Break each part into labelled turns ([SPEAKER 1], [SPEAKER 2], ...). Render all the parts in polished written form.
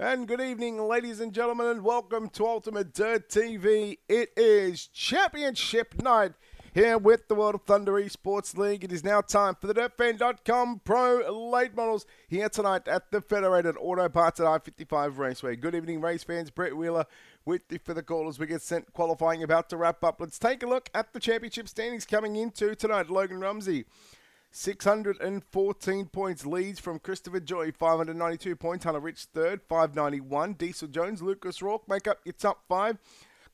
[SPEAKER 1] And good evening, ladies and gentlemen, and welcome to Ultimate Dirt TV. It is Championship Night here with the World of Thunder Esports League. It is now time for the DirtFan.com Pro Late Models here tonight at the Federated Auto Parts at I-55 Raceway. Good evening, race fans. Brett Wheeler with you for the call as we get sent qualifying about to wrap up. Let's take a look at the championship standings coming into tonight. Logan Rumsey, 614 points, leads from Christopher Joy, 592 points. Hunter Rich third, 591. Diesel Jones, Lucas Rourke make up your top five.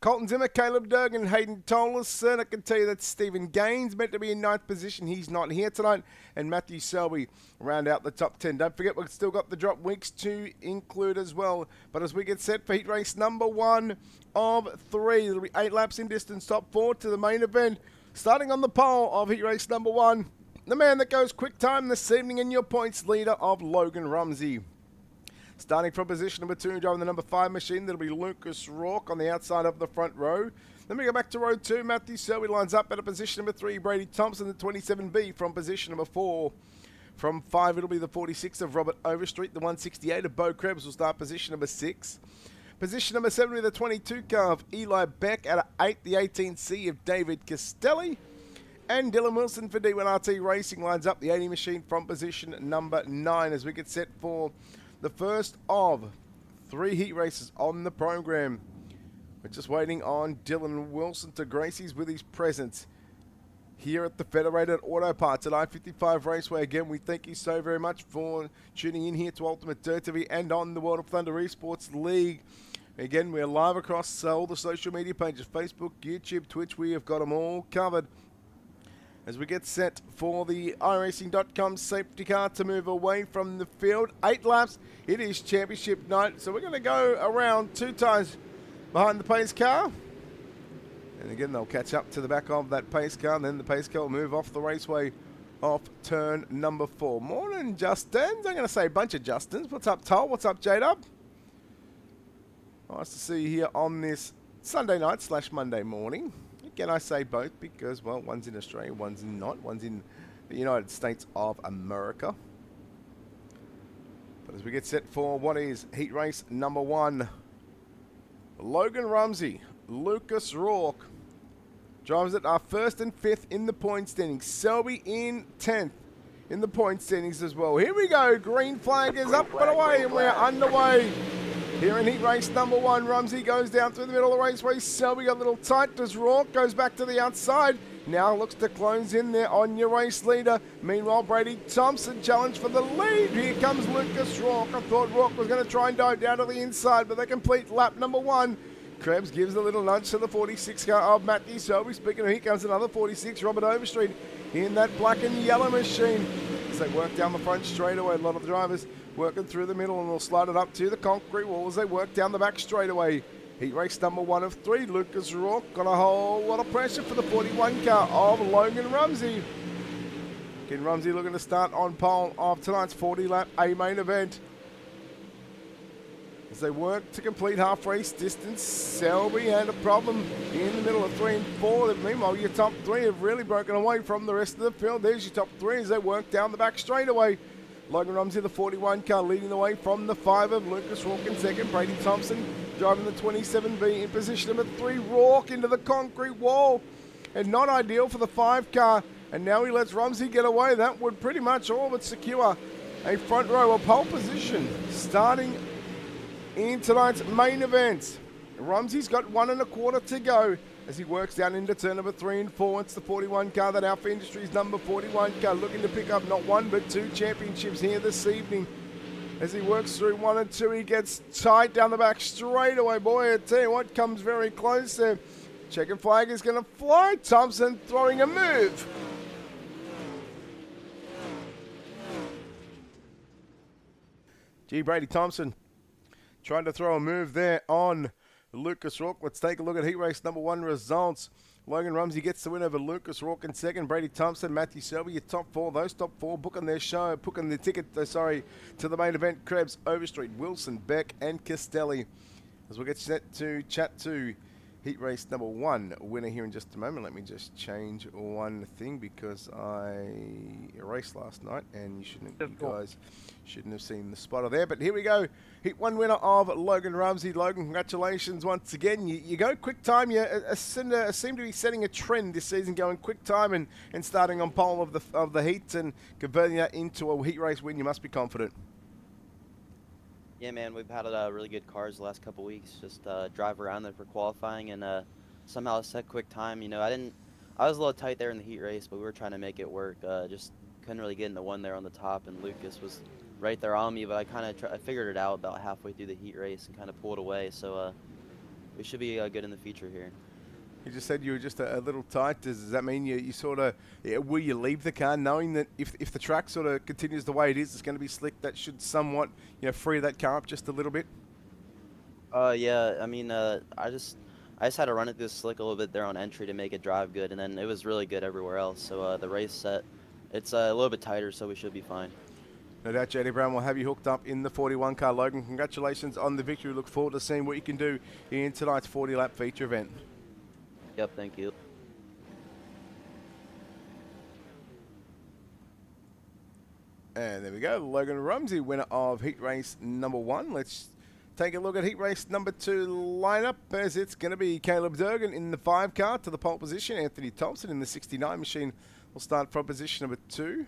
[SPEAKER 1] Colton Zimmer, Caleb Durgan, Hayden Tolless. I can tell you that Stephen Gaines meant to be in ninth position. He's not here tonight. And Matthew Selby round out the top 10. Don't forget, we've still got the drop weeks to include as well. But as we get set for heat race number 1 of 3, there'll be 8 laps in distance, top 4 to the main event. Starting on the pole of heat race number 1. The man that goes quick time this evening in your points leader of Logan Rumsey. Starting from position number 2, driving the number 5 machine, that'll be Lucas Rourke on the outside of the front row. Then we go back to row 2, Matthew Selby lines up at a position number 3, Brady Thompson, the 27B from position number 4. From 5, it'll be the 46 of Robert Overstreet, the 168 of Bo Krebs will start position number 6. Position number 7 will be the 22 car of Eli Beck at 8, the 18C of David Castelli. And Dylan Wilson for D1RT Racing lines up the 80 machine from position number 9 as we get set for the first of 3 heat races on the program. We're just waiting on Dylan Wilson to grace us with his presence here at the Federated Auto Parts at I-55 Raceway. Again, we thank you so very much for tuning in here to Ultimate Dirt TV and on the World of Thunder Esports League. Again, we're live across all the social media pages, Facebook, YouTube, Twitch. We have got them all covered. As we get set for the iRacing.com safety car to move away from the field. 8 laps. It is championship night. So we're going to go around 2 times behind the pace car. And again, they'll catch up to the back of that pace car. And then the pace car will move off the raceway off turn number 4. Morning, Justins. I'm going to say a bunch of Justins. What's up, Toll? What's up, J-Dub? Nice to see you here on this Sunday night / Monday morning. Again, I say both because, well, one's in Australia, one's in the United States of America. But as we get set for what is heat race number 1, Logan Rumsey, Lucas Rourke drives it our 1st and 5th in the point standings. Selby in 10th in the point standings as well. Here we go. Green flag is up and away, and we're underway. Here in heat race number 1, Rumsey goes down through the middle of the raceway. Selby got a little tight as Rourke goes back to the outside. Now looks to close in there on your race leader. Meanwhile, Brady Thompson challenged for the lead. Here comes Lucas Rourke. I thought Rourke was going to try and dive down to the inside, but they complete lap number 1. Krebs gives a little nudge to the 46 car of Matthew Selby. Speaking of, here comes another 46, Robert Overstreet, in that black and yellow machine. As they work down the front straightaway, a lot of the drivers working through the middle, and we'll slide it up to the concrete wall as they work down the back straightaway. Heat race number 1 of 3, Lucas Rourke got a whole lot of pressure for the 41 car of Logan Rumsey. Again, Rumsey looking to start on pole of tonight's 40 lap A main event. As they work to complete half race distance, Selby had a problem in the middle of 3 and 4. Meanwhile, your top 3 have really broken away from the rest of the field. There's your top 3 as they work down the back straightaway. Logan Rumsey, the 41 car, leading the way from the 5 of Lucas Rourke in second. Brady Thompson driving the 27B in position number 3. Rourke into the concrete wall, and not ideal for the 5 car. And now he lets Rumsey get away. That would pretty much all but secure a front row, a pole position, starting in tonight's main event. Rumsey's got 1 1/4 to go as he works down into turn number 3 and 4. It's the 41 car, that Alpha Industries number 41 car, looking to pick up not 1 but 2 championships here this evening. As he works through 1 and 2, he gets tight down the back straightaway. Boy, I tell you what, comes very close there. Checkered flag is going to fly. Thompson throwing a move. Gee, Brady Thompson trying to throw a move there on Lucas Rourke. Let's take a look at heat race number 1 results. Logan Rumsey gets the win over Lucas Rourke in second. Brady Thompson, Matthew Selby, your top 4. Those top 4 booking their show, booking the ticket, to the main event. Krebs, Overstreet, Wilson, Beck, and Castelli. As we get set to chat to heat race number 1 winner here in just a moment. Let me just change one thing because I erased last night and you guys shouldn't have seen the spotter there. But here we go. Heat 1 winner of Logan Rumsey. Logan, congratulations once again. You go quick time. You seem to be setting a trend this season, going quick time and starting on pole of the heats and converting that into a heat race win. You must be confident.
[SPEAKER 2] Yeah, man, we've had really good cars the last couple weeks. Just drive around there for qualifying and somehow set quick time. You know, I was a little tight there in the heat race, but we were trying to make it work. Just couldn't really get into one there on the top, and Lucas was right there on me. But I figured it out about halfway through the heat race and kind of pulled away. So we should be good in the future here.
[SPEAKER 1] You just said you were just a little tight. Does that mean you sort of, will you leave the car knowing that if the track sort of continues the way it is, it's going to be slick, that should somewhat, free that car up just a little bit?
[SPEAKER 2] Yeah, I mean, I just had to run it through slick a little bit there on entry to make it drive good, and then it was really good everywhere else. So the race set, it's a little bit tighter, so we should be fine.
[SPEAKER 1] No doubt JD Brown will have you hooked up in the 41 car. Logan, congratulations on the victory. Look forward to seeing what you can do in tonight's 40-lap feature event.
[SPEAKER 2] Yep, thank you.
[SPEAKER 1] And there we go, Logan Rumsey, winner of heat race number 1. Let's take a look at heat race number 2 lineup, as it's going to be Caleb Durgan in the 5 car to the pole position. Anthony Thompson in the 69 machine will start from position number 2.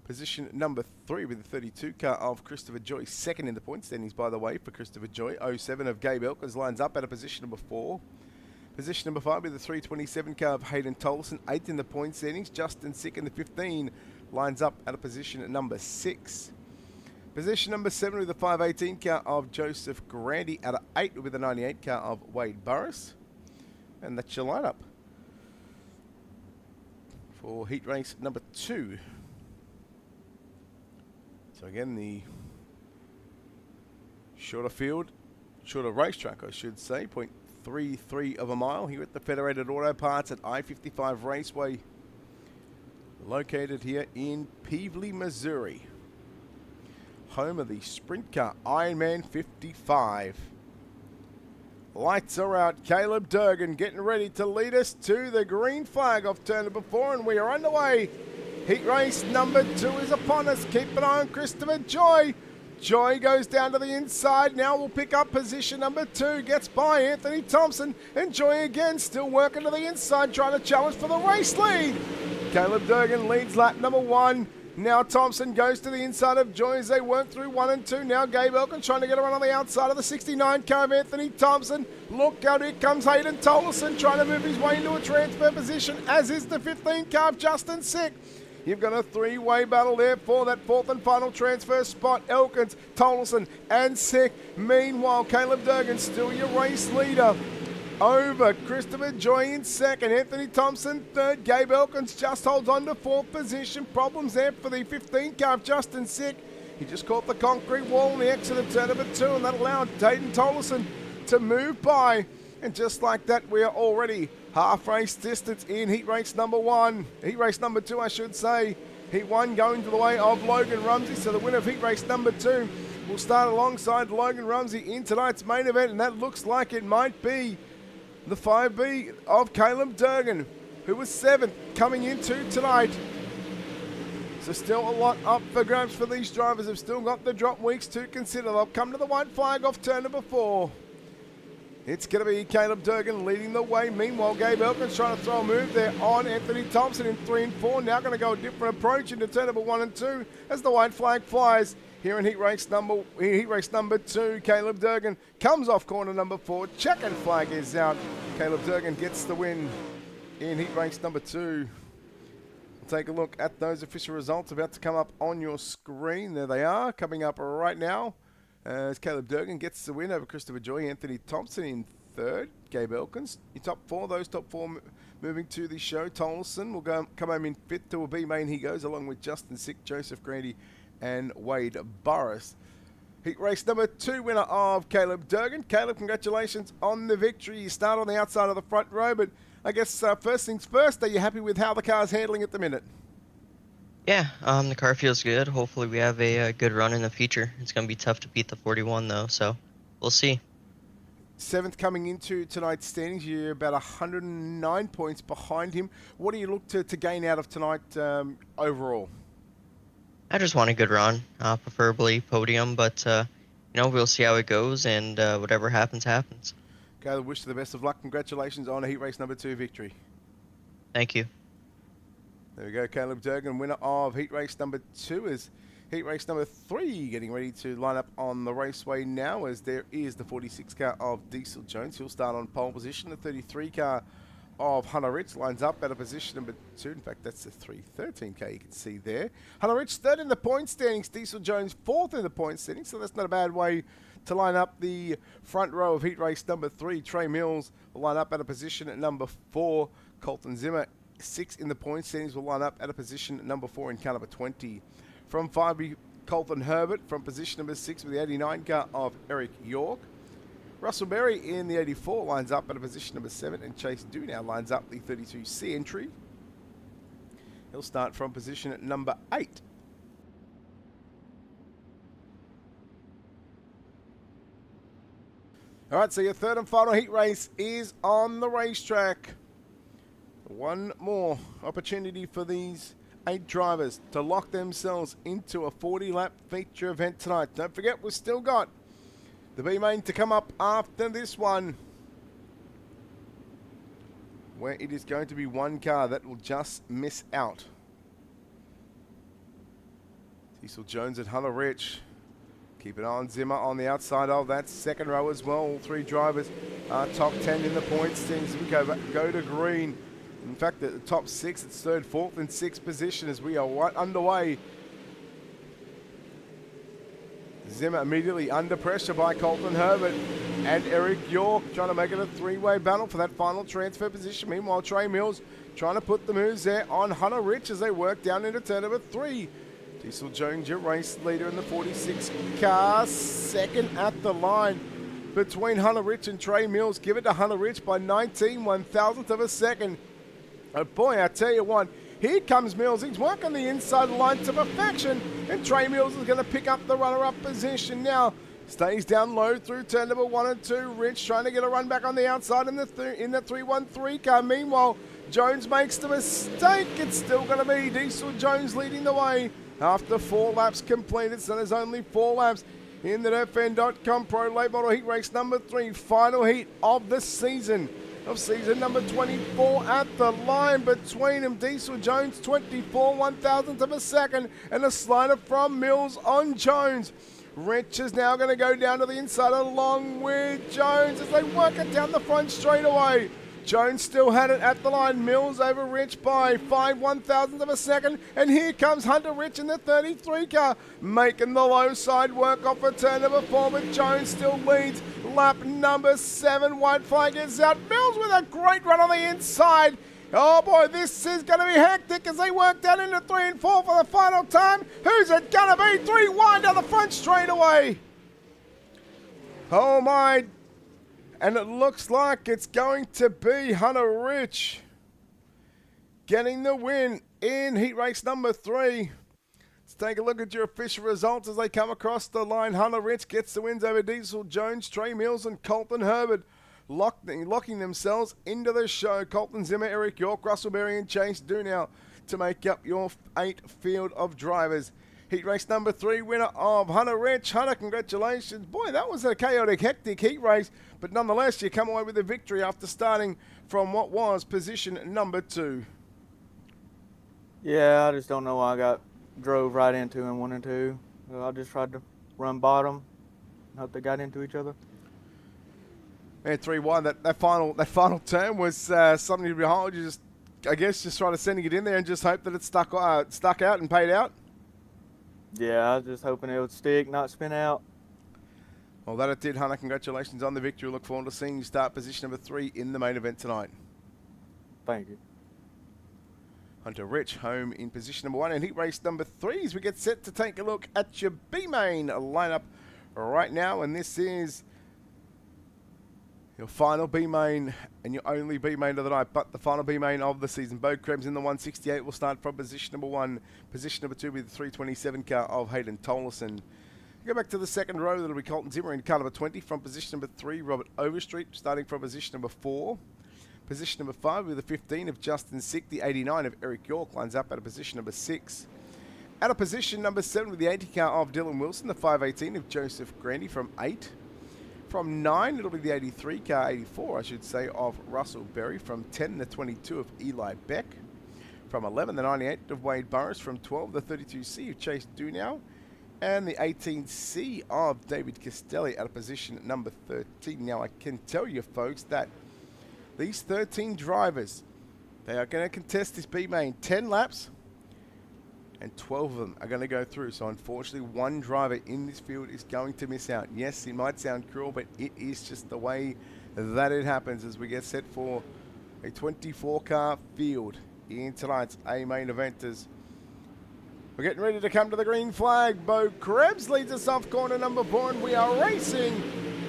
[SPEAKER 1] Position number 3 with the 32 car of Christopher Joy, second in the point standings, by the way, for Christopher Joy. 07 of Gabe Elkins lines up at a position number 4. Position number 5 with the 327 car of Hayden Tolleson, 8th in the point standings. Justin Sick in the 15 lines up at a position at number 6. Position number 7 with the 518 car of Joseph Grandy at a 8 with the 98 car of Wade Burris. And that's your lineup for heat race number 2. So again, the shorter racetrack, I should say, 0.33 of a mile here at the Federated Auto Parts at I-55 Raceway, located here in Pevely, Missouri, home of the sprint car Ironman 55. Lights are out. Caleb Durgan getting ready to lead us to the green flag off turn number 4, and we are underway. Heat race number 2 is upon us. Keep an eye on Christopher Joy. Joy goes down to the inside. Now will pick up position number 2. Gets by Anthony Thompson. And Joy again still working to the inside, trying to challenge for the race lead. Caleb Durgan leads lap number 1. Now Thompson goes to the inside of Joy as they work through 1 and 2. Now Gabe Elkins trying to get around on the outside of the 69 car of Anthony Thompson. Look out, here comes Hayden Tolleson trying to move his way into a transfer position, as is the 15 car of Justin Sick. You've got a 3-way battle there for that 4th and final transfer spot. Elkins, Tolleson and Sick. Meanwhile, Caleb Durgan still your race leader over Christopher Joy in 2nd. Anthony Thompson 3rd. Gabe Elkins just holds on to 4th position. Problems there for the 15 car of Justin Sick. He just caught the concrete wall in the exit of turn number 2, and that allowed Hayden Tolleson to move by. And just like that, we are already half race distance in heat race number 1. Heat race number 2, I should say. Heat 1 going to the way of Logan Rumsey. So the winner of heat race number 2 will start alongside Logan Rumsey in tonight's main event. And that looks like it might be the 5B of Caleb Durgan, who was 7th coming into tonight. So still a lot up for grabs for these drivers. Have still got the drop weeks to consider. They'll come to the white flag off turn number 4. It's going to be Caleb Durgan leading the way. Meanwhile, Gabe Elkins trying to throw a move there on Anthony Thompson in 3 and 4. Now going to go a different approach into turn number 1 and 2 as the white flag flies here in heat race number 2. Caleb Durgan comes off corner number 4. Checkered flag is out. Caleb Durgan gets the win in heat race number 2. We'll take a look at those official results about to come up on your screen. There they are, coming up right now. As Caleb Durgan gets the win over Christopher Joy. Anthony Thompson in 3rd. Gabe Elkins in top 4. Those top 4 moving to the show. Tolleson will come home in 5th to a B main. He goes along with Justin Sick, Joseph Grandy and Wade Burris. Heat race number 2 winner of Caleb Durgan. Caleb, congratulations on the victory. You start on the outside of the front row, but I guess first things first, are you happy with how the car's handling at the minute?
[SPEAKER 3] Yeah, the car feels good. Hopefully we have a good run in the future. It's going to be tough to beat the 41 though, so we'll see.
[SPEAKER 1] 7th coming into tonight's standings. You're about 109 points behind him. What do you look to gain out of tonight overall?
[SPEAKER 3] I just want a good run, preferably podium, but we'll see how it goes, and whatever happens, happens.
[SPEAKER 1] Okay, wish you the best of luck. Congratulations on a heat race number 2 victory.
[SPEAKER 3] Thank you.
[SPEAKER 1] There we go, Caleb Durgan, winner of heat race number 2, is heat race number 3 getting ready to line up on the raceway now, as there is the 46 car of Diesel Jones. He'll start on pole position. The 33 car of Hunter Rich lines up at a position number 2. In fact, that's the 313 car you can see there. Hunter Rich 3rd in the point standings. Diesel Jones 4th in the point standings, so that's not a bad way to line up the front row of heat race number 3. Trey Mills will line up at a position at number 4. Colton Zimmer, 6 in the point standings, will line up at a position at number 4 in car number 20. From 5, Colton Herbert from position number 6 with the 89 car of Eric York. Russell Berry in the 84 lines up at a position number 7, and Chase Dunow lines up the 32C entry. He'll start from position at number 8. All right, so your 3rd and final heat race is on the racetrack. One more opportunity for these 8 drivers to lock themselves into a 40-lap feature event tonight. Don't forget, we've still got the B-main to come up after this one, where it is going to be one car that will just miss out. Diesel Jones and Hunter Rich. Keep an eye on Zimmer on the outside of that second row as well. All 3 drivers are top 10 in the points. Things go to green. In fact, the top 6, it's 3rd, 4th, and 6th position as we are right underway. Zimmer immediately under pressure by Colton Herbert and Eric York, trying to make it a 3-way battle for that final transfer position. Meanwhile, Trey Mills trying to put the moves there on Hunter Rich as they work down into turn number 3. Diesel Jones, your race leader in the 46 car, 2nd at the line between Hunter Rich and Trey Mills. Give it to Hunter Rich by 19 1,000th of a second. Oh boy, I tell you what, here comes Mills. He's working the inside line to perfection, and Trey Mills is going to pick up the runner-up position now. Stays down low through turn number 1 and 2. Rich trying to get a run back on the outside in the 313 car. Meanwhile, Jones makes the mistake. It's still going to be Diesel Jones leading the way after 4 laps completed. So there's only 4 laps in the DirtFan.com Pro Late Model Heat Race number 3. Final heat of the season. Of season number 24 at the line between them. Diesel Jones 24 1,000th of a second, and a slider from Mills on Jones. Rich is now going to go down to the inside along with Jones as they work it down the front straightaway. Jones still had it at the line. Mills over Rich by 5 1,000th of a second. And here comes Hunter Rich in the 33 car, making the low side work off of turn number 4, but Jones still leads. Lap number 7, white flag is out. Mills with a great run on the inside. Oh boy, this is going to be hectic as they work down into 3 and 4 for the final time. Who's it going to be? 3 wide down the front straightaway. Oh my. And it looks like it's going to be Hunter Rich getting the win in heat race number 3. Let's take a look at your official results as they come across the line. Hunter Rich gets the wins over Diesel Jones, Trey Mills, and Colton Herbert, locking themselves into the show. Colton Zimmer, Eric York, Russell Berry, and Chase Dunow to make up your 8 field of drivers. Heat race number 3, winner of Hunter Rich. Hunter, congratulations. Boy, that was a chaotic, hectic heat race, but nonetheless, you come away with a victory after starting from what was position number 2.
[SPEAKER 4] Yeah, I just don't know why I drove right into him 1 and 2. So I just tried to run bottom and hope they got into each other.
[SPEAKER 1] And 3 wide. That final turn was something to behold. You just try to sending it in there and just hope that it stuck out and paid out.
[SPEAKER 4] Yeah, I was just hoping it would stick, not spin out.
[SPEAKER 1] Well, that it did, Hunter. Congratulations on the victory. Look forward to seeing you start position number 3 in the main event tonight.
[SPEAKER 4] Thank you.
[SPEAKER 1] Hunter Rich home in position number 1 in heat race number 3 as we get set to take a look at your B-main lineup right now. And this is your final B-main and your only B-main of the night, but the final B-main of the season. Bo Krebs in the 168 will start from position number 1. Position number 2 with the 327 car of Hayden Tolleson. Go back to the second row. That'll be Colton Zimmer in car number 20 from position number 3, Robert Overstreet, starting from position number 4. Position number 5 with the 15 of Justin Sick. The 89 of Eric York lines up at a position number 6. At a position number 7 with the 80 car of Dylan Wilson. The 518 of Joseph Grandy from 8. From 9, it'll be the 83 car, 84 I should say, of Russell Berry. From 10, the 22 of Eli Beck. From 11, the 98 of Wade Burris. From 12, the 32C of Chase Dunow. And the 18C of David Castelli at a position number 13. Now, I can tell you, folks, that these 13 drivers, they are going to contest this B-Main 10 laps, and 12 of them are going to go through. So, unfortunately, one driver in this field is going to miss out. Yes, it might sound cruel, but it is just the way that it happens as we get set for a 24-car field in tonight's A-Main event. As we're getting ready to come to the green flag. Bo Krebs leads us off corner number 4, and we are racing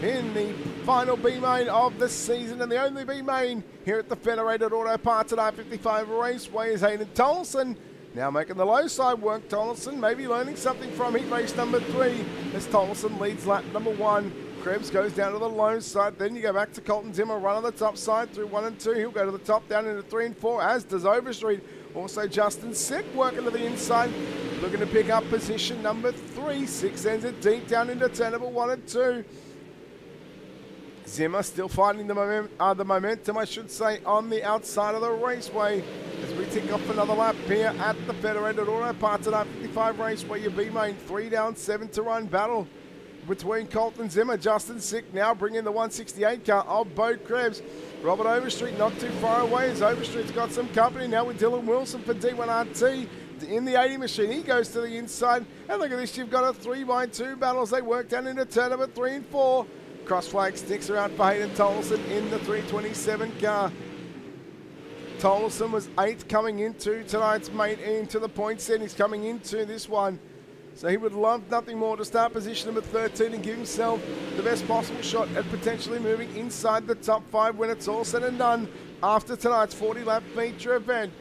[SPEAKER 1] in the final B-Main of the season, and the only B-Main here at the Federated Auto Parts at I-55 Raceway is Hayden Tolson. Now making the low side work, Tolson maybe learning something from heat race number 3 as Tolson leads lap number 1. Krebs goes down to the low side. Then you go back to Colton Zimmer, run on the top side through 1 and 2. He'll go to the top, down into 3 and 4, as does Overstreet. Also Justin Sick working to the inside, looking to pick up position number 3. 6 ends it deep down into turn number 1 and 2. Zimmer still finding the momentum, I should say, on the outside of the raceway as we tick off another lap here at the Federated Auto Parts at I-55 Raceway. Your B-Main 3 down, 7 to run battle between Colton Zimmer, Justin Sick now bringing the 168 car of Bo Krebs. Robert Overstreet not too far away as Overstreet's got some company now with Dylan Wilson for D1RT in the 80 machine. He goes to the inside, and look at this, you've got a 3x2 battle as they work down into turn number 3 and 4. Cross flag sticks around for Hayden Tolson in the 327 car. Tolson was 8th coming into tonight's main, into the point set. He's coming into this one, so he would love nothing more to start position number 13 and give himself the best possible shot at potentially moving inside the top 5 when it's all said and done after tonight's 40-lap feature event.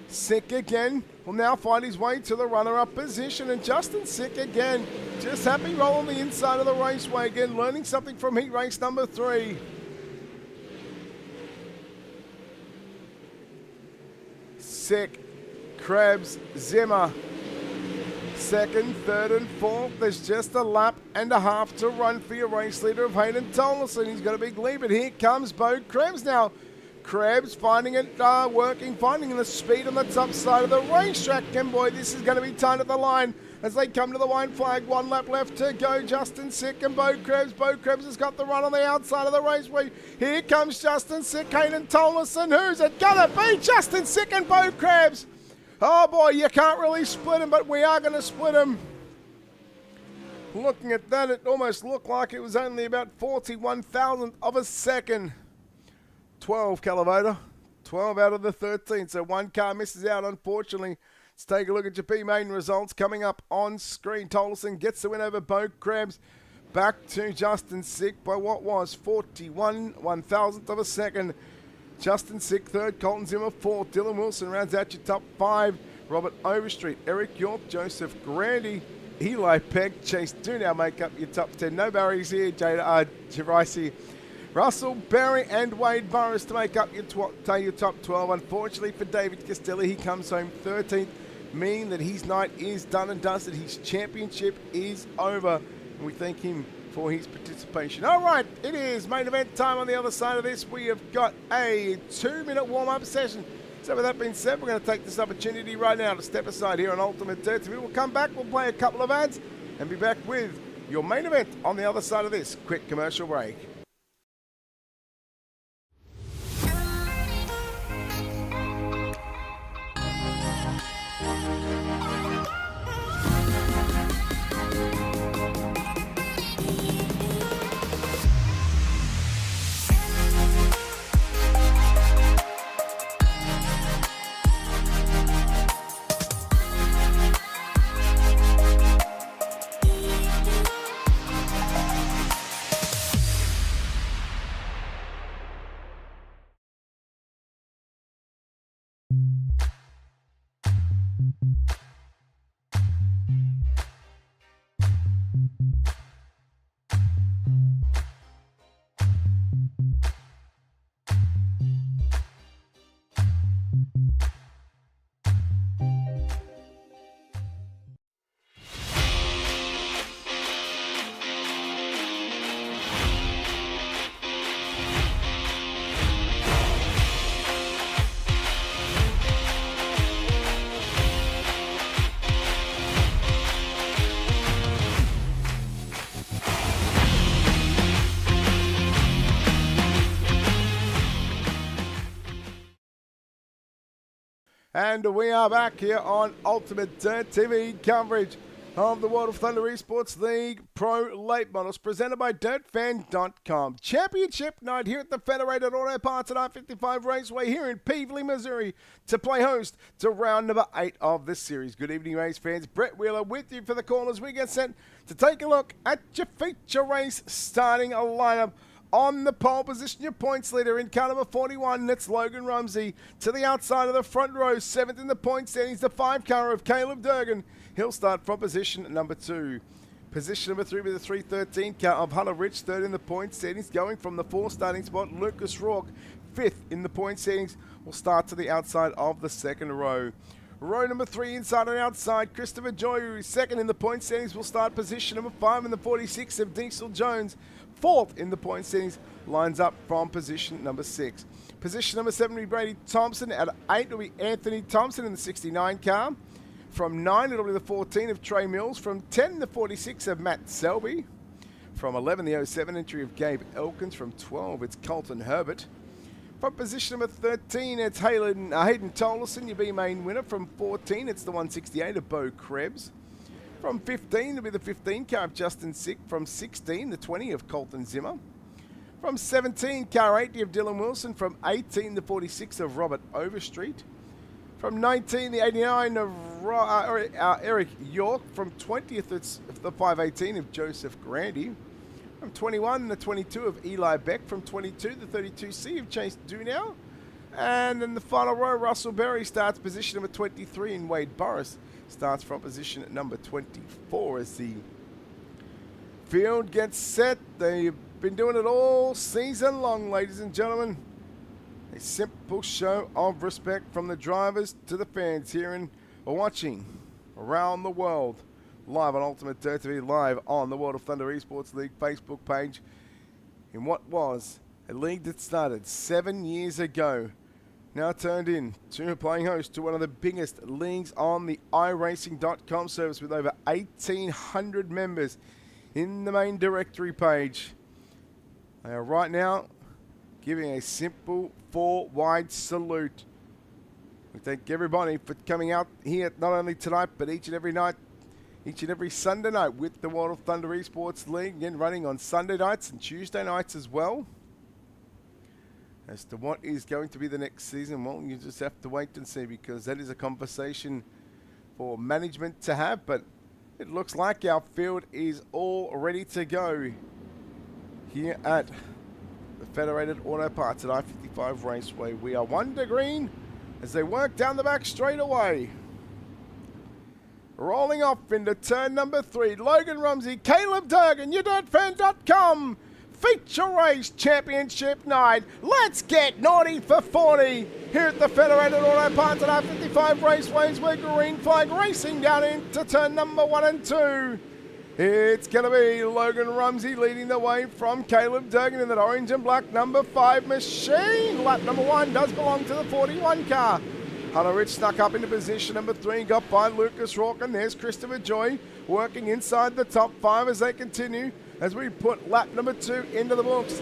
[SPEAKER 1] Sick again will now find his way to the runner-up position, and Justin Sick again just happy rolling the inside of the raceway again, learning something from heat race number 3. Sick, Krebs, Zimmer, 2nd, 3rd and 4th. There's just a lap and a half to run for your race leader of Hayden Tolson. He's got a big lead, but here comes Bo Krebs now. Krebs finding it working, finding the speed on the top side of the racetrack. And boy, this is going to be tight at the line as they come to the white flag. 1 lap left to go. Justin Sick and Bo Krebs. Bo Krebs has got the run on the outside of the raceway. Here comes Justin Sick, Hayden Tolson. Who's it going to be? Justin Sick and Bo Krebs. Oh boy, you can't really split them, but we are going to split them. Looking at that, it almost looked like it was only about 41,000th of a second. 12, Calavoda. 12 out of the 13, so one car misses out, unfortunately. Let's take a look at your B-Main results coming up on screen. Tolson gets the win over Bo Krebs. Back to Justin Sick by what was 41,000th of a second. Justin Sick 3rd, Colton Zimmer 4th. Dylan Wilson rounds out your top 5. Robert Overstreet, Eric York, Joseph Grandy, Eli Peck, Chase Dunow make up your top 10. No barriers here, Jericey, Russell Berry and Wade Burris to make up your top 12. Unfortunately for David Castelli, he comes home 13th, meaning that his night is done and dusted. His championship is over, and we thank him for his participation. All right, it is main event time. On the other side of this, we have got a 2-minute warm-up session. So with that being said, we're going to take this opportunity right now to step aside here on Ultimate Dirty. We'll come back, we'll play a couple of ads, and be back with your main event on the other side of this quick commercial break. And we are back here on Ultimate Dirt TV coverage of the World of Thunder Esports League Pro Late Models presented by DirtFan.com. Championship night here at the Federated Auto Parts at I-55 Raceway here in Peevely, Missouri to play host to round number 8 of this series. Good evening, race fans. Brett Wheeler with you for the call as we get set to take a look at your feature race starting a lineup. On the pole position, your points leader in car number 41, that's Logan Rumsey. To the outside of the front row, 7th in the point standings, the 5 car of Caleb Durgan. He'll start from position number 2. Position number 3 with the 313 car of Hunter Rich, 3rd in the point standings. Going from the 4 starting spot, Lucas Rourke, 5th in the point standings, will start to the outside of the 2nd row. Row number 3, inside and outside, Christopher Joy, who is 2nd in the point standings, will start position number 5 in the 46 of Diesel Jones. 4th in the point standings, lines up from position number 6. Position number 7 will be Brady Thompson. At 8 will be Anthony Thompson in the 69 car. From 9 it'll be the 14 of Trey Mills. From 10 the 46 of Matt Selby. From 11 the 07 entry of Gabe Elkins. From 12 it's Colton Herbert. From position number 13 it's Hayden Tolleson, your B main winner. From 14 it's the 168 of Bo Krebs. From 15, it'll be the 15 car of Justin Sick. From 16, the 20 of Colton Zimmer. From 17, car 80 of Dylan Wilson. From 18, the 46 of Robert Overstreet. From 19, the 89 of Eric York. From 20th, it's the 518 of Joseph Grandy. From 21, the 22 of Eli Beck. From 22, the 32C of Chase Dunow. And in the final row, Russell Berry starts position number 23 and Wade Boris starts from position at number 24 as the field gets set. They've been doing it all season long, ladies and gentlemen. A simple show of respect from the drivers to the fans here and watching around the world. Live on Ultimate Dirt TV, live on the World of Thunder Esports League Facebook page. In what was a league that started 7 years ago, now turned in to playing host to one of the biggest leagues on the iRacing.com service with over 1,800 members in the main directory page. They are right now giving a simple 4-wide salute. We thank everybody for coming out here not only tonight but each and every night, each and every Sunday night with the World of Thunder Esports League, again running on Sunday nights and Tuesday nights as well. As to what is going to be the next season, well, you just have to wait and see, because that is a conversation for management to have. But it looks like our field is all ready to go here at the Federated Auto Parts at I-55 Raceway. We are 1 to green as they work down the back straight away. Rolling off into turn number 3, Logan Rumsey, Caleb Durgan, YourDirtFan.com. Feature Race Championship night. Let's get naughty for 40 here at the Federated Auto Parts at I-55 Raceways. We're green flag racing down into turn number 1 and 2. It's going to be Logan Rumsey leading the way from Caleb Durgan in that orange and black number 5 machine. Lap number 1 does belong to the 41 car. Hunter Rich stuck up into position number 3, got by Lucas Rourke, and there's Christopher Joy working inside the top 5 as they continue. As we put lap number 2 into the books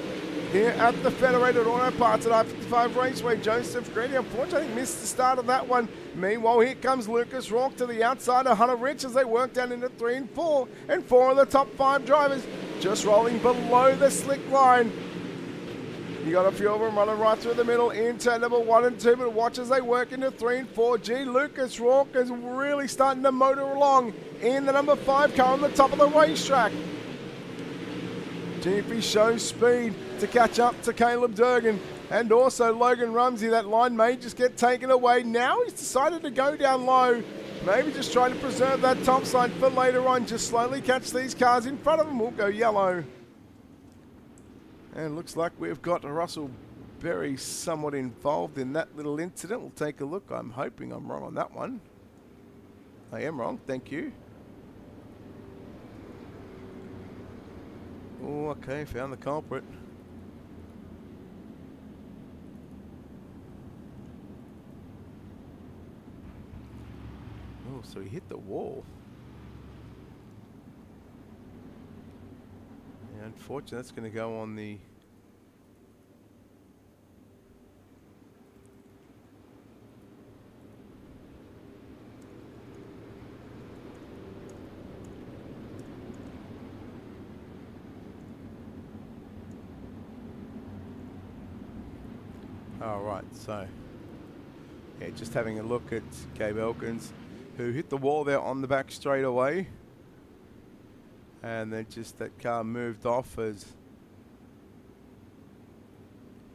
[SPEAKER 1] here at the Federated Auto Parts at I-55 Raceway. Joseph Grady, unfortunately, missed the start of that one. Meanwhile, here comes Lucas Rourke to the outside of Hunter Rich as they work down into 3 and 4. And 4 of the top 5 drivers just rolling below the slick line. You got a few of them running right through the middle into number 1 and 2, but watch as they work into 3 and 4. Gee, Lucas Rourke is really starting to motor along in the number 5 car on the top of the racetrack. If shows speed to catch up to Caleb Durgan and also Logan Rumsey. That line may just get taken away. Now he's decided to go down low. Maybe just trying to preserve that top side for later on. Just slowly catch these cars in front of him. We'll go yellow. And looks like we've got Russell Berry somewhat involved in that little incident. We'll take a look. I'm hoping I'm wrong on that one. I am wrong. Thank you. Oh, okay, found the culprit. Oh, so he hit the wall. Yeah, unfortunately, that's going to go on the... All right, so yeah, just having a look at Gabe Elkins, who hit the wall there on the back straight away. And then just that car moved off as,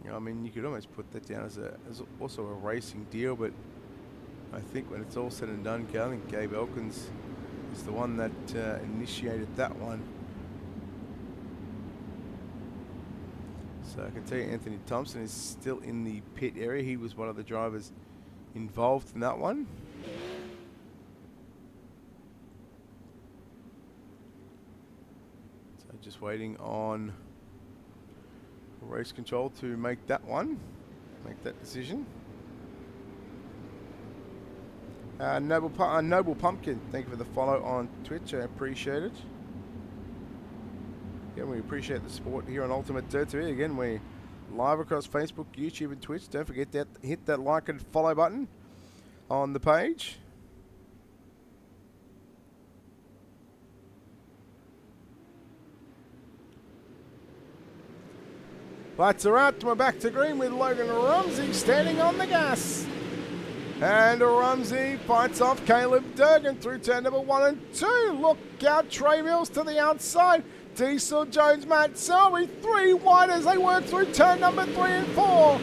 [SPEAKER 1] you know, I mean, you could almost put that down as also a racing deal, but I think when it's all said and done, I think Gabe Elkins is the one that initiated that one. So I can tell you Anthony Thompson is still in the pit area. He was one of the drivers involved in that one. So just waiting on race control to make that decision. Noble Pumpkin, thank you for the follow on Twitch. I appreciate it. Again, we appreciate the support here on Ultimate Dirt TV. Again, we're live across Facebook, YouTube, and Twitch. Don't forget that hit that like and follow button on the page. Lights are out. We're back to green with Logan Rumsey standing on the gas. And Rumsey fights off Caleb Durgan through turn number 1 and 2. Look out, Trey Mills to the outside. Diesel Jones, Matt Selby, 3 wide as they work through turn number 3 and 4.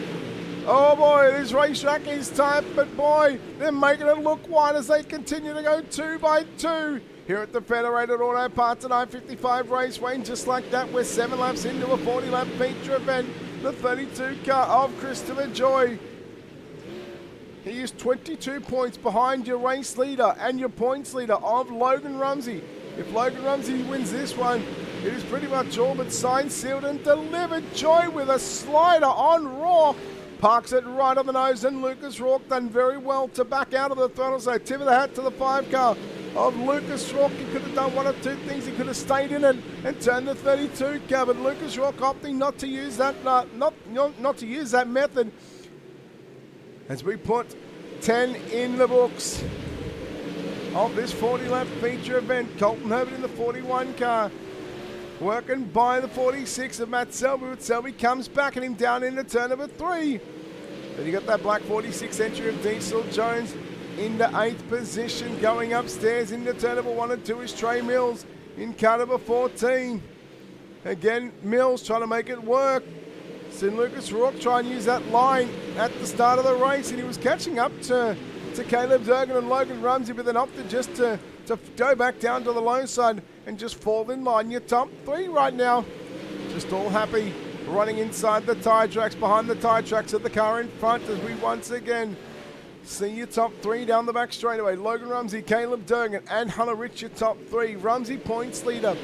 [SPEAKER 1] Oh boy, this racetrack is tight, but boy, they're making it look wide as they continue to go 2 by 2. Here at the Federated Auto Parts and I-55 Raceway, and just like that, we're 7 laps into a 40-lap feature event. The 32 car of Christopher Joy. He is 22 points behind your race leader and your points leader of Logan Rumsey. If Logan Rumsey wins this one, it is pretty much all but signed, sealed, and delivered. Joy with a slider on Rourke. Parks it right on the nose, and Lucas Rourke done very well to back out of the throttle. So tip of the hat to the 5 car of Lucas Rourke. He could have done one of two things. He could have stayed in it and turned the 32 car, but Lucas Rourke opting not to use that not to use that method. As we put 10 in the books of this 40-lap feature event. Colton Herbert in the 41 car, working by the 46 of Matt Selby, but Selby comes back at him down into turn number 3. Then you got that black 46 entry of Diesel Jones into 8th position. Going upstairs into turn number 1 and 2 is Trey Mills in car number 14. Again, Mills trying to make it work. Seen Lucas Rourke try and use that line at the start of the race, and he was catching up to Caleb Durgan and Logan Rumsey, but then opted just to go back down to the low side and just fall in line. Your top 3 right now, just all happy, running inside the tyre tracks, behind the tyre tracks of the car in front, as we once again see your top 3 down the back straightaway. Logan Rumsey, Caleb Durgan, and Hunter Rich, your top 3. Rumsey points leader.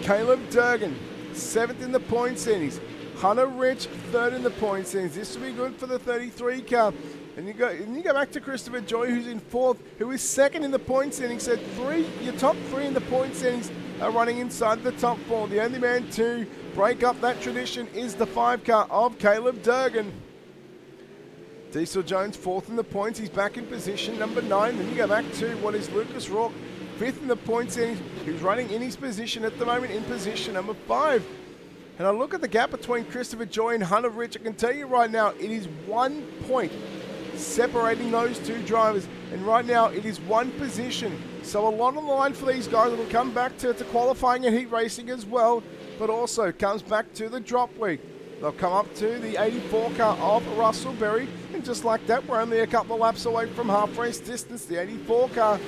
[SPEAKER 1] Caleb Durgan, 7th in the points standings. Hunter Rich, 3rd in the points standings. This will be good for the 33 car. And you go back to Christopher Joy, who's in 4th, who is 2nd in the points standings. So your top 3 in the points standings are running inside the top 4. The only man to break up that tradition is the 5 car of Caleb Durgan. Diesel Jones, 4th in the points. He's back in position number 9. Then you go back to what is Lucas Rourke, 5th in the points standings, who's running in his position at the moment in position number 5. And I look at the gap between Christopher Joy and Hunter Rich. I can tell you right now, it is 1 point separating those 2 drivers. And right now, it is 1 position. So a lot on the line for these guys. It'll come back to qualifying and heat racing as well, but also comes back to the drop week. They'll come up to the 84 car of Russell Berry. And just like that, we're only a couple of laps away from half race distance. The 84 car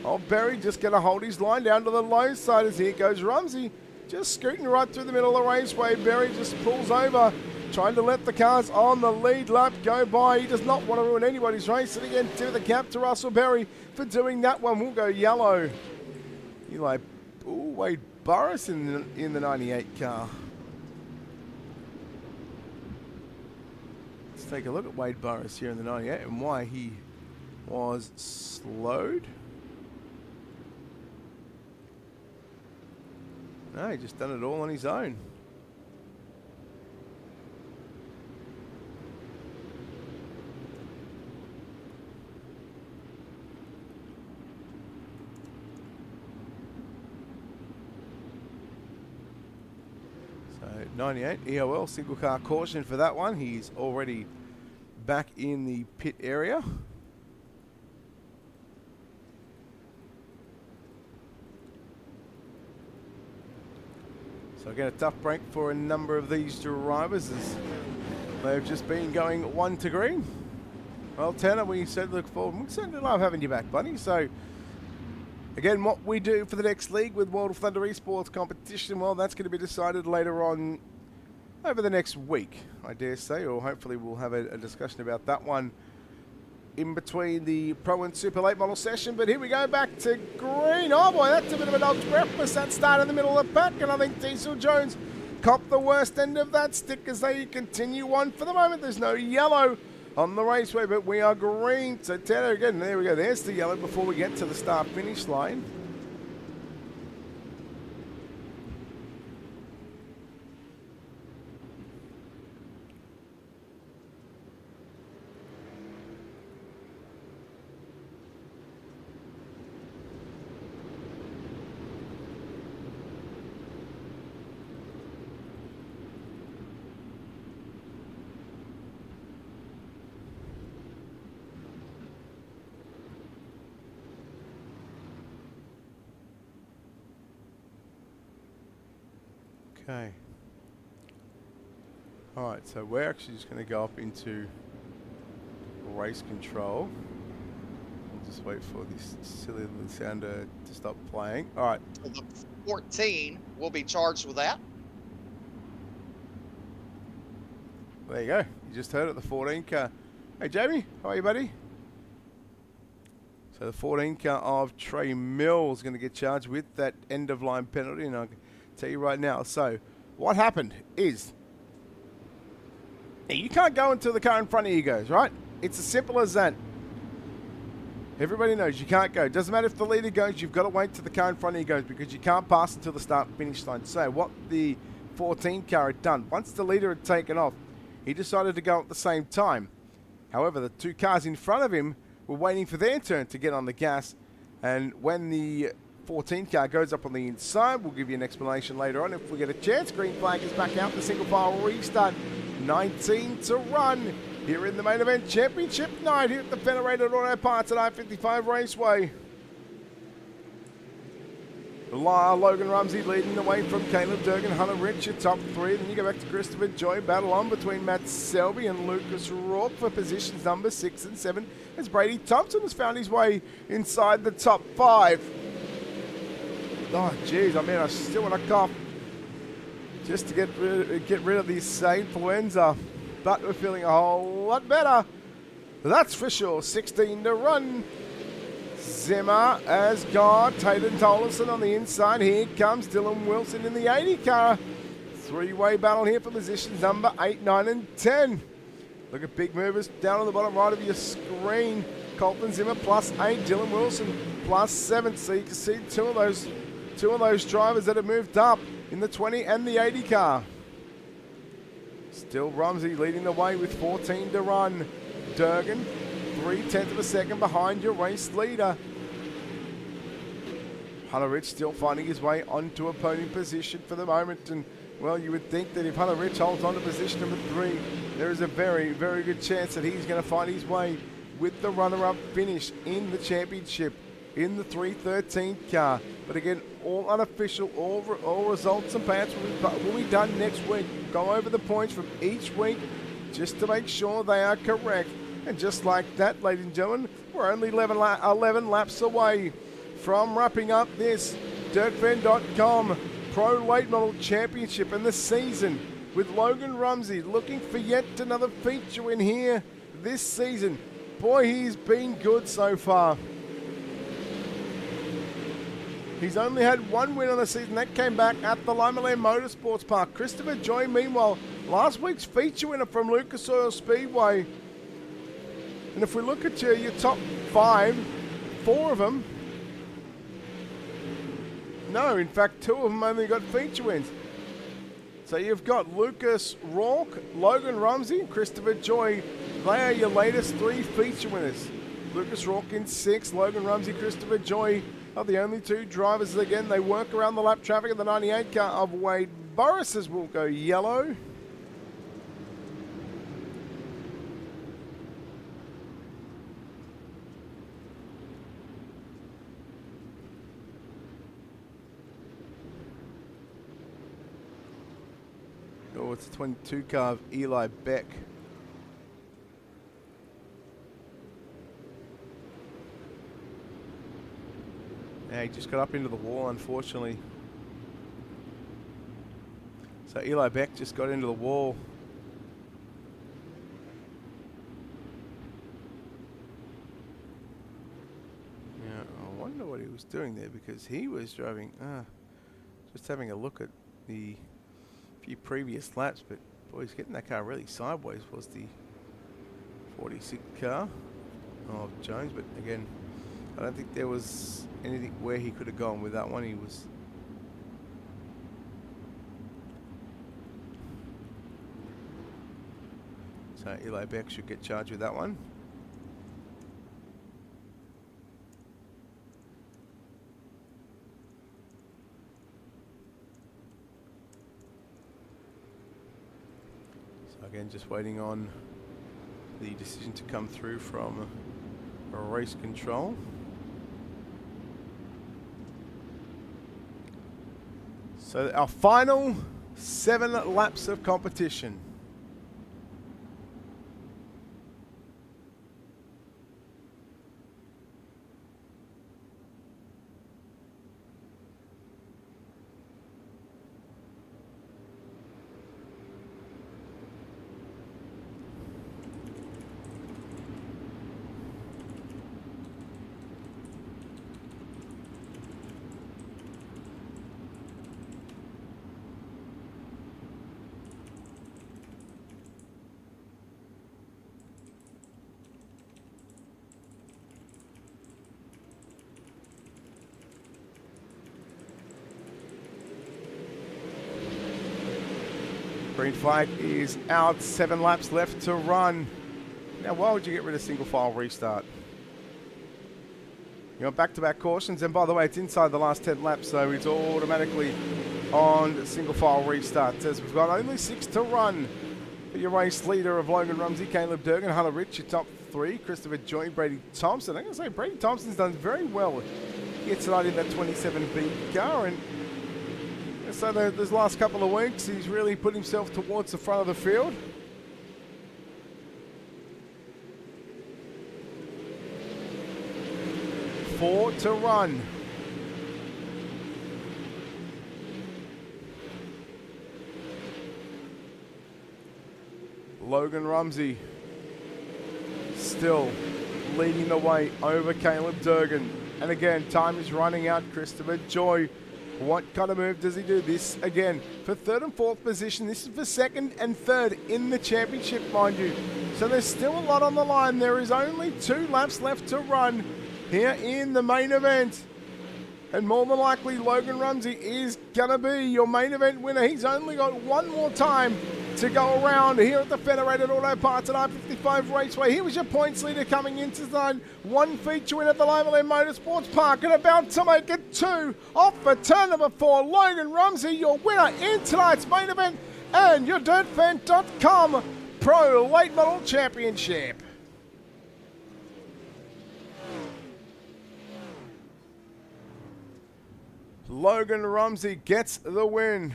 [SPEAKER 1] of Berry just going to hold his line down to the low side as here goes Rumsey. Just scooting right through the middle of the raceway. Berry just pulls over, trying to let the cars on the lead lap go by. He does not want to ruin anybody's race. And again, tip of the cap to Russell Berry for doing that one. We'll go yellow. Eli, Wade Burris in the 98 car. Let's take a look at Wade Burris here in the 98 and why he was slowed. No, he just done it all on his own. So 98 EOL single car caution for that one. He's already back in the pit area. So again, a tough break for a number of these drivers as they've just been going 1 to green. Well, Tanner, we said look forward. We certainly love having you back, buddy. So again, what we do for the next league with World of Thunder Esports competition, well, that's going to be decided later on over the next week, I dare say, or hopefully we'll have a discussion about that one in between the Pro and Super Late Model session. But here we go, back to green. Oh boy, that's a bit of a dog's breakfast. That start in the middle of the pack, and I think Diesel Jones copped the worst end of that stick as they continue on. For the moment, there's no yellow on the raceway, but we are green. So Tanner, again, there we go. There's the yellow before we get to the start-finish line. Okay. Alright, so we're actually just going to go up into race control. We'll just wait for this silly little sound to stop playing. Alright.
[SPEAKER 5] So the 14 will be charged with that.
[SPEAKER 1] There you go. You just heard it, the 14 car. Hey, Jamie, how are you, buddy? So the 14 car of Trey Mills is going to get charged with that end-of-line penalty, and I'll tell you right now. So what happened is, you can't go until the car in front of you goes, right? It's as simple as that. Everybody knows you can't go. Doesn't matter if the leader goes, you've got to wait till the car in front of you goes, because you can't pass until the start-finish line. So what the 14 car had done, once the leader had taken off, he decided to go at the same time. However, the 2 cars in front of him were waiting for their turn to get on the gas, and when the 14 car goes up on the inside, we'll give you an explanation later on if we get a chance. Green flag is back out, the single file restart. 19 to run here in the main event championship night here at the Federated Auto Parts at I-55 Raceway. Logan Rumsey leading the way from Caleb Durgan, Hunter Rich, your top 3. Then you go back to Christopher Joy. Battle on between Matt Selby and Lucas Rourke for positions number 6 and 7 as Brady Thompson has found his way inside the top 5. Oh, jeez, I mean, I still want to cough just to get rid of this influenza, but we're feeling a whole lot better. That's for sure. 16 to run. Zimmer has got Tayden Tolleson on the inside. Here comes Dylan Wilson in the 80 car. 3-way battle here for positions number 8, 9, and 10. Look at big movers down on the bottom right of your screen. Colton Zimmer +8, Dylan Wilson +7. So you can see two of those drivers that have moved up in the 20 and the 80 car. Still Rumsey leading the way with 14 to run. Durgan 0.3 of a second behind your race leader. Hunter Rich still finding his way onto a podium position for the moment, and well, you would think that if Hunter Rich holds on to position number 3, there is a very, very good chance that he's going to find his way with the runner-up finish in the championship in the 313 car. But again, all unofficial, all results and payouts will be done next week. Go over the points from each week just to make sure they are correct. And just like that, ladies and gentlemen, we're only 11 laps away from wrapping up this DirtFan.com Pro Late Model Championship and the season with Logan Rumsey looking for yet another feature in here this season. Boy, he's been good so far. He's only had 1 win on the season. That came back at the Limaland Motorsports Park. Christopher Joy, meanwhile, last week's feature winner from Lucas Oil Speedway. And if we look at your top 5, 4 of them, no, in fact, 2 of them only got feature wins. So you've got Lucas Rourke, Logan Rumsey, and Christopher Joy. They are your latest 3 feature winners. Lucas Rourke in 6th, Logan Rumsey, Christopher Joy are the only 2 drivers. Again, they work around the lap traffic of the 98 car of Wade Boris's will go yellow. It's a 22 car of Eli Beck. Yeah, he just got up into the wall, unfortunately. So Eli Beck just got into the wall. Yeah, I wonder what he was doing there, because he was driving, just having a look at the few previous laps, but boy, he's getting that car really sideways. Was the 46 car of Jones, but again, I don't think there was anything where he could have gone with that one. He was so Eli Beck should get charged with that one. So again, just waiting on the decision to come through from race control. So our final 7 laps of competition. Green flag is out, 7 laps left to run. Now, why would you get rid of single file restart? You know, back-to-back cautions, and by the way, it's inside the last 10 laps, so it's automatically on single file restart. It says we've got only 6 to run. For your race leader of Logan Rumsey, Caleb Durgan, Hunter Rich, your top 3, Christopher Joy, Brady Thompson. I'm going to say Brady Thompson's done very well here tonight in that 27B car, and so those last couple of weeks, he's really put himself towards the front of the field. Four to run. Logan Rumsey still leading the way over Caleb Durgan. And again, time is running out. Christopher Joy, what kind of move does he do? This again for 3rd and 4th position. This is for 2nd and 3rd in the championship, mind you. So there's still a lot on the line. There is only 2 laps left to run here in the main event. And more than likely, Logan Rumsey is going to be your main event winner. He's only got one more time to go around here at the Federated Auto Parts at I-55 Raceway. Here was your points leader coming into zone 1, feature win at the Limoland Motorsports Park, and about to make it 2 off for turn number 4. Logan Rumsey, your winner in tonight's main event and your DirtFan.com Pro Late Model Championship. Logan Rumsey gets the win.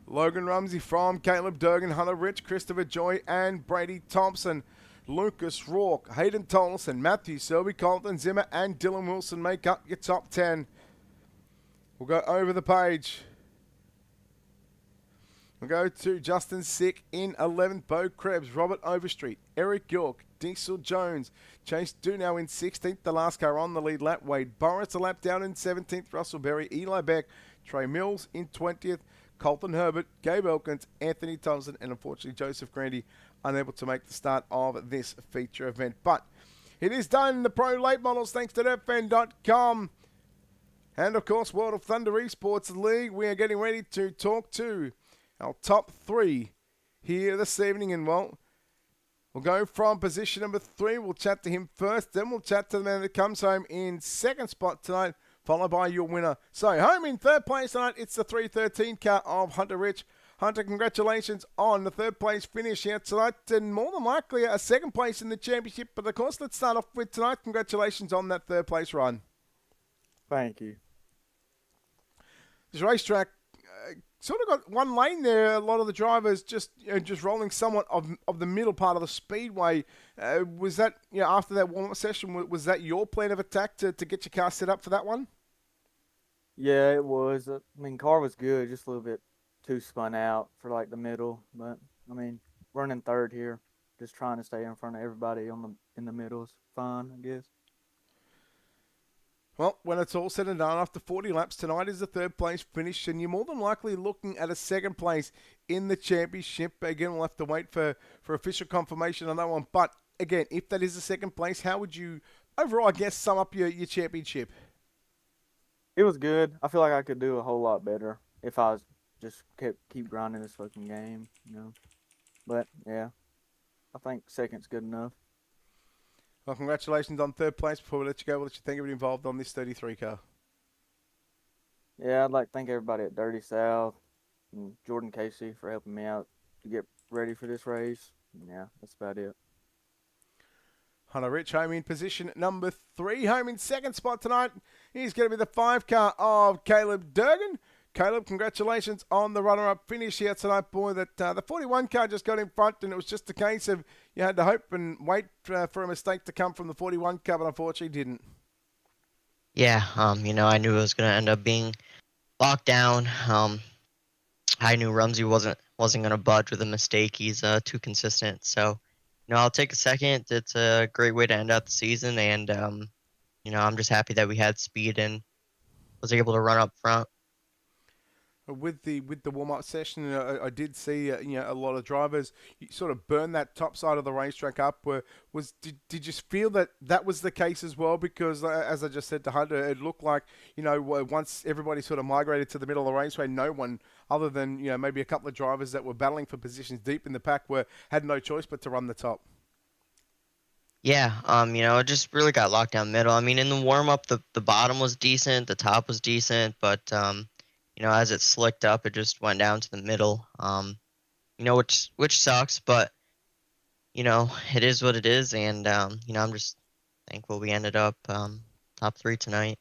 [SPEAKER 1] Logan Rumsey from Caleb Durgan, Hunter Rich, Christopher Joy, and Brady Thompson. Lucas Rourke, Hayden Tolleson, Matthew Selby, Colton Zimmer, and Dylan Wilson make up your top 10. We'll go over the page. We'll go to Justin Sick in 11th, Bo Krebs, Robert Overstreet, Eric York, Diesel Jones, Chase Dunow in 16th, the last car on the lead lap, Wade Boris a lap down in 17th, Russell Berry, Eli Beck, Trey Mills in 20th, Colton Herbert, Gabe Elkins, Anthony Thompson, and unfortunately Joseph Grandy unable to make the start of this feature event. But it is done in the Pro Late Models thanks to DirtFan.com. And of course, World of Thunder Esports League. We are getting ready to talk to our top 3 here this evening. And well, we'll go from position number 3. We'll chat to him first. Then we'll chat to the man that comes home in 2nd spot tonight, followed by your winner. So home in 3rd place tonight, it's the 313 car of Hunter Rich. Hunter, congratulations on the third place finish here tonight, and more than likely a second place in the championship. But of course, let's start off with tonight. Congratulations on that third place run.
[SPEAKER 4] Thank you.
[SPEAKER 1] This racetrack sort of got one lane there. A lot of the drivers just rolling somewhat of the middle part of the speedway. Was that after that warm-up session? Was that your plan of attack to get your car set up for that one?
[SPEAKER 4] Yeah, it was. I mean, car was good, just a little bit too spun out for like the middle. But I mean, running third here, just trying to stay in front of everybody in the middle is fine, I guess.
[SPEAKER 1] Well, when it's all said and done, after 40 laps, tonight is the third place finish, and you're more than likely looking at a second place in the championship. Again, we'll have to wait for official confirmation on that one. But again, if that is the second place, how would you overall, I guess, sum up your championship?
[SPEAKER 4] It was good. I feel like I could do a whole lot better if I was just keep grinding this fucking game, But yeah, I think second's good enough.
[SPEAKER 1] Well, congratulations on third place. Before we let you go, what did you think of it involved on this 33 car?
[SPEAKER 4] Yeah, I'd like to thank everybody at Dirty South and Jordan Casey for helping me out to get ready for this race. Yeah, that's about it.
[SPEAKER 1] Hunter Rich, home in position number 3. Home in second spot tonight. He's going to be the 5 car of Caleb Durgan. Caleb, congratulations on the runner-up finish here tonight, boy. That the 41 car just got in front, and it was just a case of you had to hope and wait for a mistake to come from the 41 car, but unfortunately didn't.
[SPEAKER 3] Yeah, I knew it was gonna end up being locked down. I knew Rumsey wasn't gonna budge with a mistake. He's too consistent. So, I'll take a second. It's a great way to end out the season, and I'm just happy that we had speed and was able to run up front.
[SPEAKER 1] With the warm-up session, I did see a lot of drivers sort of burn that top side of the racetrack up. Did you feel that was the case as well? Because as I just said to Hunter, it looked like once everybody sort of migrated to the middle of the raceway, no one other than maybe a couple of drivers that were battling for positions deep in the pack had no choice but to run the top.
[SPEAKER 3] Yeah, it just really got locked down middle. I mean, in the warm-up, the bottom was decent, the top was decent, but as it slicked up, it just went down to the middle. Which sucks, but it is what it is, and I'm just thankful we ended up top 3 tonight.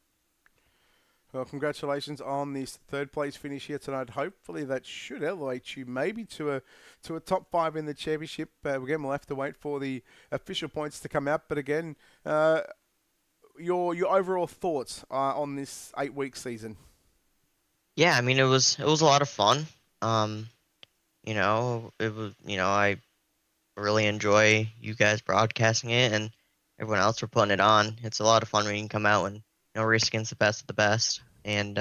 [SPEAKER 1] Well, congratulations on this third place finish here tonight. Hopefully that should elevate you maybe to a top 5 in the championship. Again, we'll have to wait for the official points to come out. But again, your overall thoughts on this 8-week season?
[SPEAKER 3] Yeah, I mean it was a lot of fun. It was I really enjoy you guys broadcasting it and everyone else for putting it on. It's a lot of fun when you can come out and race against the best of the best, and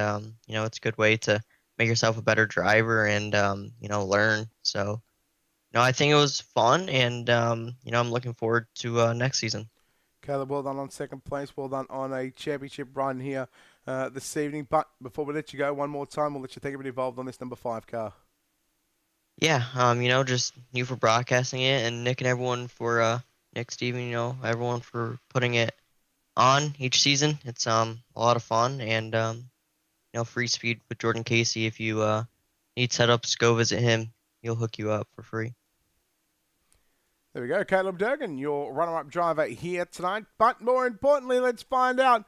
[SPEAKER 3] it's a good way to make yourself a better driver and learn. So I think it was fun, and I'm looking forward to next season.
[SPEAKER 1] Caleb, well done on second place. Well done on a championship run here this evening. But before we let you go, one more time, we'll let you think of it involved on this number 5 car.
[SPEAKER 3] Yeah, just you for broadcasting it, and Nick and everyone for Nick, Steven, everyone for putting it on each season. It's a lot of fun, and free speed with Jordan Casey. If you need setups, go visit him. He'll hook you up for free.
[SPEAKER 1] There we go, Caleb Durgan, your runner-up driver here tonight. But more importantly, let's find out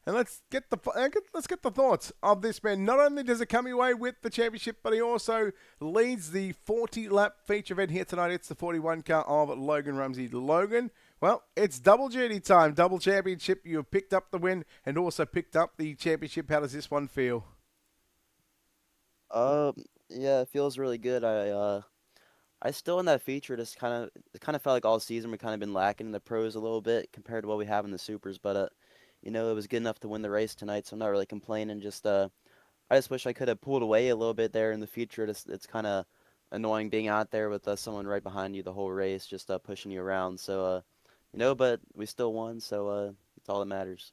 [SPEAKER 1] and let's get the thoughts of this man. Not only does he come away with the championship, but he also leads the 40-lap feature event here tonight. It's the 41 car of Logan Rumsey. Logan, well, it's double duty time, double championship. You've picked up the win and also picked up the championship. How does this one feel?
[SPEAKER 2] Yeah, it feels really good. I still in that feature just kind of felt like all season we kind of been lacking in the pros a little bit compared to what we have in the supers, but it was good enough to win the race tonight, so I'm not really complaining. Just I just wish I could have pulled away a little bit there in the feature. It's kind of annoying being out there with someone right behind you the whole race, just pushing you around. So but we still won, so it's all that matters.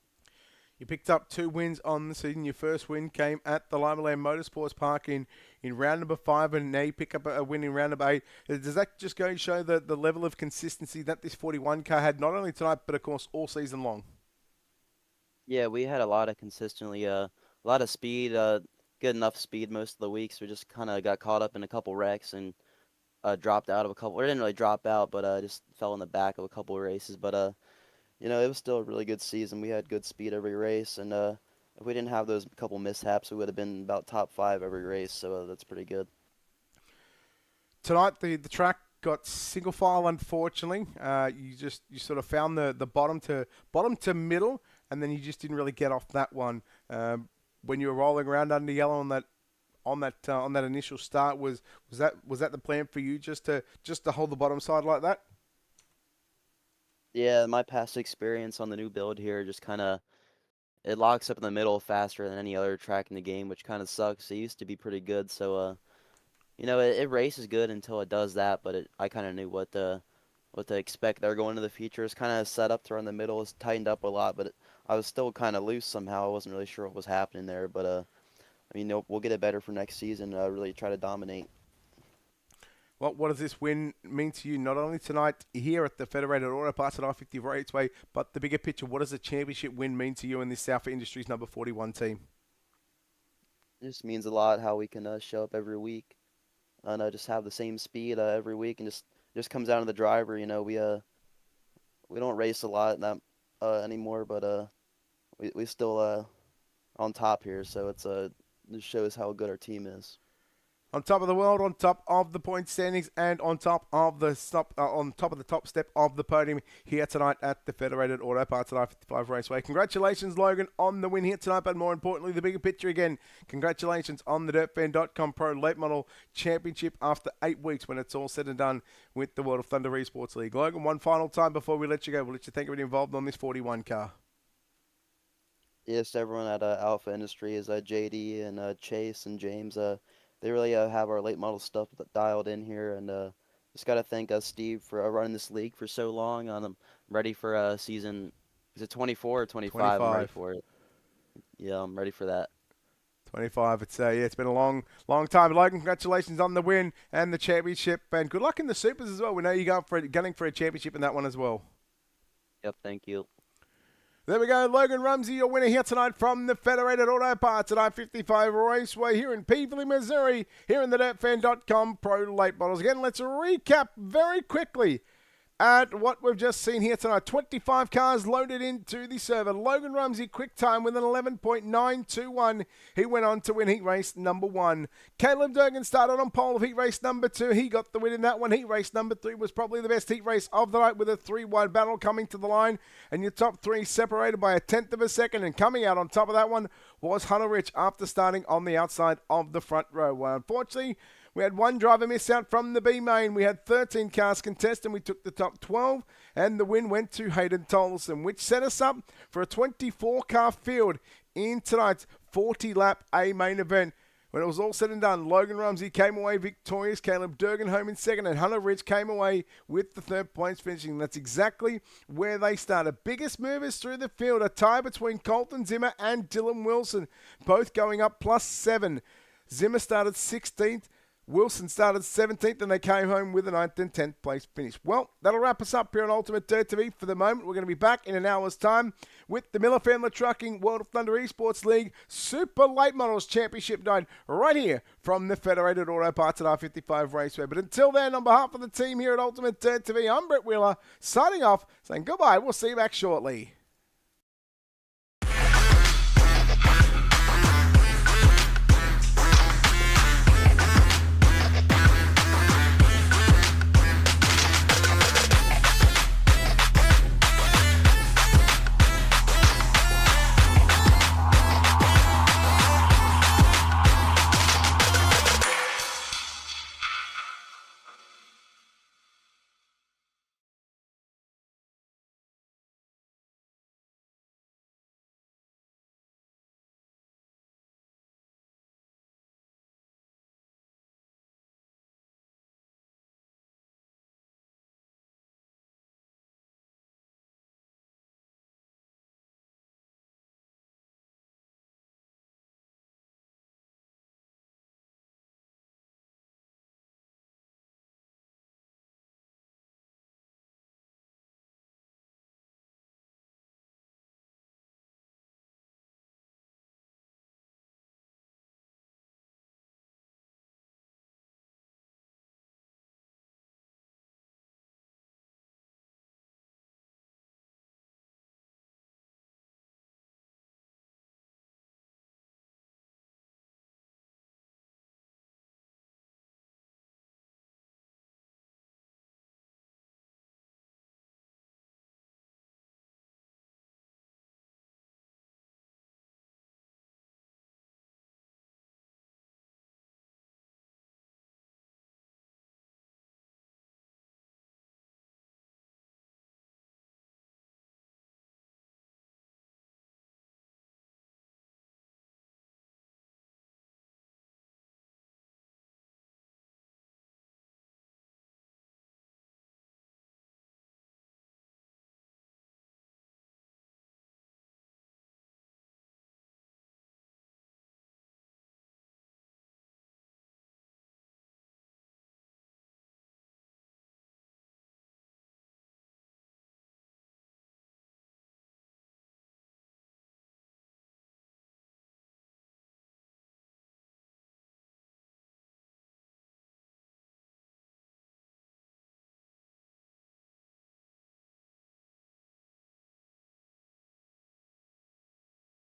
[SPEAKER 1] You picked up 2 wins on the season. Your first win came at the Limaland Motorsports Park in round number 5, and now you pick up a win in round number 8. Does that just go and show the level of consistency that this 41 car had, not only tonight, but of course all season long?
[SPEAKER 2] Yeah, we had a lot of consistently, a lot of speed. get enough speed most of the weeks. We just kind of got caught up in a couple wrecks and dropped out of a couple. We didn't really drop out, but just fell in the back of a couple of races. But you know, it was still a really good season. We had good speed every race, and if we didn't have those couple mishaps, we would have been about top 5 every race. So that's pretty good.
[SPEAKER 1] Tonight, the track got single file, unfortunately. You sort of found the bottom to middle, and then you just didn't really get off that one. When you were rolling around under yellow on that initial start, was that the plan for you, just to hold the bottom side like that?
[SPEAKER 2] Yeah, my past experience on the new build here just kind of it locks up in the middle faster than any other track in the game, which kind of sucks. It used to be pretty good, so you know, it races good until it does that. But I kind of knew what to expect there going into the future. It's kind of set up to run the middle. It's tightened up a lot, but I was still kind of loose somehow. I wasn't really sure what was happening there, but I mean, we'll get it better for next season. Really try to dominate.
[SPEAKER 1] Well, what does this win mean to you, not only tonight here at the Federated Auto Parts at I-55 Raceway, but the bigger picture? What does the championship win mean to you in this South Industries number 41 team?
[SPEAKER 2] It just means a lot how we can show up every week and just have the same speed every week, and just comes down to the driver. You know, we don't race a lot that anymore, but we still on top here, so it's just shows how good our team is.
[SPEAKER 1] On top of the world, on top of the point standings, and on top of the top step of the podium here tonight at the Federated Auto Parts at I-55 Raceway. Congratulations, Logan, on the win here tonight, but more importantly, the bigger picture again. Congratulations on the DirtFan.com Pro Late Model Championship after 8 weeks, when it's all said and done with the World of Thunder Esports League. Logan, one final time before we let you go, we'll let you thank everybody involved on this 41 car.
[SPEAKER 2] Yes, everyone at Alpha Industries, JD and Chase and James. They really have our late model stuff dialed in here, and just got to thank Steve for running this league for so long. I'm ready for season, is it 24 or 25?
[SPEAKER 1] 25.
[SPEAKER 2] I'm ready for it. Yeah, I'm ready for that.
[SPEAKER 1] 25. It's been a long time. Logan, congratulations on the win and the championship, and good luck in the supers as well. We know you're gunning for a championship in that one as well.
[SPEAKER 2] Yep, thank you.
[SPEAKER 1] There we go, Logan Rumsey, your winner here tonight from the Federated Auto Parts at I-55 Raceway here in Peevely, Missouri, here in the DirtFan.com Pro Late Models. Again, let's recap very quickly at what we've just seen here tonight. 25 cars loaded into the server. Logan Rumsey, quick time with an 11.921. He went on to win heat race number 1. Caleb Durgan started on pole of heat race number 2. He got the win in that one. Heat race number 3 was probably the best heat race of the night, with a 3-wide battle coming to the line. And your top 3 separated by a tenth of a second. And coming out on top of that one was Hunter Rich after starting on the outside of the front row. Well, unfortunately, we had one driver miss out from the B main. We had 13 cars contest, and we took the top 12, and the win went to Hayden Tolleson, which set us up for a 24-car field in tonight's 40-lap A main event. When it was all said and done, Logan Rumsey came away victorious, Caleb Durgan home in second, and Hunter Rich came away with the third points finishing. That's exactly where they started. Biggest movers through the field, a tie between Colton Zimmer and Dylan Wilson, both going up +7. Zimmer started 16th. Wilson started 17th, and they came home with a 9th and 10th place finish. Well, that'll wrap us up here on Ultimate Dirt TV for the moment. We're going to be back in an hour's time with the Miller Family Trucking World of Thunder Esports League Super Late Models Championship night right here from the Federated Auto Parts at I-55 Raceway. But until then, on behalf of the team here at Ultimate Dirt TV, I'm Brett Wheeler, signing off, saying goodbye. We'll see you back shortly.